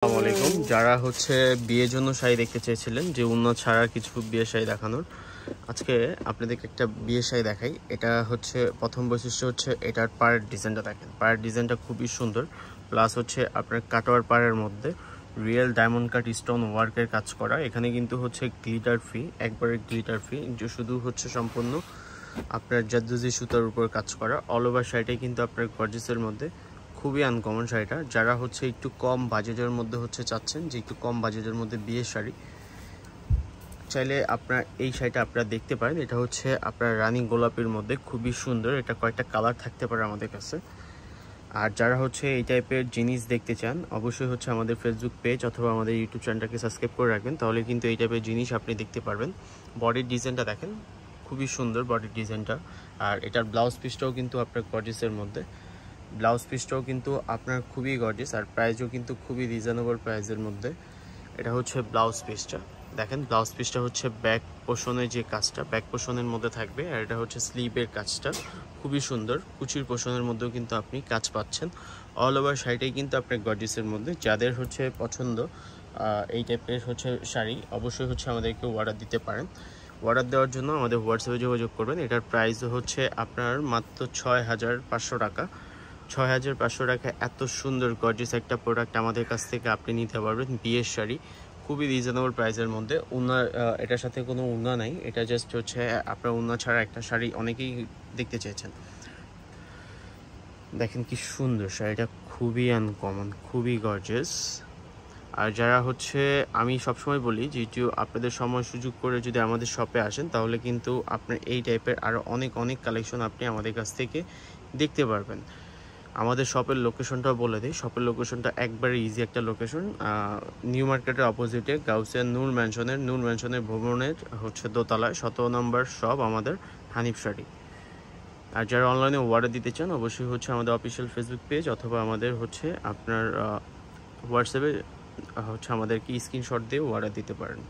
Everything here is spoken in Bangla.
আসসালামু আলাইকুম। যারা বিয়ের জন্য শাড়ি দেখতে চেয়েছিলেন যে উন্নত ছাড়া কিছু বিয়ের শাড়ি দেখানোর, আজকে আপনাদেরকে একটা বিয়ের শাড়ি দেখাই। এটা প্রথম বৈশিষ্ট্য এটার পাড়ের ডিজাইনটা দেখেন। পাড়ের ডিজাইনটা খুবই সুন্দর, প্লাস আপনার কাটোয়ার পাড়ের মধ্যে রিয়েল ডায়মন্ড কাট স্টোন ওয়ার্কের কাজ করা। এখানে কিন্তু গ্লিটার ফ্রি, একবারে গ্লিটার ফ্রি, যে শুধু সম্পূর্ণ আপনার জাদুজি সুতার উপর কাজ করা। অল ওভার শাড়িটাই কিন্তু আপনার গর্জিসের মধ্যে, খুবই আনকমন শাড়িটা। যারা একটু কম বাজেটের মধ্যে চাচ্ছেন যে একটু কম বাজেটের মধ্যে বিয়ের শাড়ি, চাইলে আপনার এই শাড়িটা আপনারা দেখতে পারেন। এটা আপনার রানী গোলাপের মধ্যে, খুবই সুন্দর। এটা কয়েকটা কালার থাকতে পারে আমাদের কাছে। আর যারা এই টাইপের জিনিস দেখতে চান, অবশ্যই আমাদের ফেসবুক পেজ অথবা আমাদের ইউটিউব চ্যানেলটাকে সাবস্ক্রাইব করে রাখবেন, তাহলে কিন্তু এই টাইপের জিনিস আপনি দেখতে পারবেন। বডির ডিজাইনটা দেখেন, খুবই সুন্দর বডির ডিজাইনটা। আর এটার ব্লাউজ পিসটাও কিন্তু আপনার গর্জিসের মধ্যে, ব্লাউজ পিসটাও কিন্তু আপনার খুবই গর্জিয়াস। আর প্রাইসও কিন্তু খুবই রিজনেবল প্রাইসের মধ্যে। এটা ব্লাউজ পিসটা দেখেন। ব্লাউজ পিসটা ব্যাক পোর্শনের যে কাজটা, ব্যাক পোর্শনের মধ্যে থাকবে। আর এটা স্লিভের কাজটা খুবই সুন্দর। কুচির পোর্শনের মধ্যেও কিন্তু আপনি কাজ পাচ্ছেন। অল ওভার শাড়িটাই কিন্তু আপনার গর্জিয়াসের মধ্যে। যাদের পছন্দ এই টাইপের শাড়ি, অবশ্যই আমাদেরকে অর্ডার দিতে পারেন। অর্ডার দেওয়ার জন্য আমাদের হোয়াটসঅ্যাপে যোগাযোগ করবেন। এটার প্রাইস আপনার মাত্র 6500 টাকা। 6500 টাকা এত সুন্দর গর্জিয়াস একটা প্রোডাক্ট আমাদের কাছ থেকে আপনি নিতে পারবেন। বিয়ের শাড়ি খুবই রিজনেবল প্রাইসের মধ্যে। এটার সাথে কোনো উন্না নাই, এটা জাস্ট আপনার উন্না ছাড়া একটা শাড়ি অনেকেই দেখতে চেয়েছেন। দেখেন কি সুন্দর শাড়িটা, খুবই আনকমন, খুবই গর্জিয়াস। আর যারা আমি সবসময় বলি যে আপনাদের সময় সুযোগ করে যদি আমাদের শপে আসেন, তাহলে কিন্তু আপনার এই টাইপের আরও অনেক কালেকশন আপনি আমাদের কাছ থেকে দেখতে পারবেন। আমাদের শপের লোকেশনটাও বলে দিই। শপের লোকেশনটা একবারে ইজি একটা লোকেশন, নিউ মার্কেটের অপোজিটে গাউসিয়া নূর ম্যানশনের ভবনের দোতলায় 17 নম্বর শপ আমাদের হানিফ শাড়ি। আর যারা অনলাইনে অর্ডার দিতে চান, অবশ্যই আমাদের অফিসিয়াল ফেসবুক পেজ অথবা আমাদের আপনার হোয়াটসঅ্যাপে আমাদেরকে স্ক্রিনশট দিয়ে অর্ডার দিতে পারেন।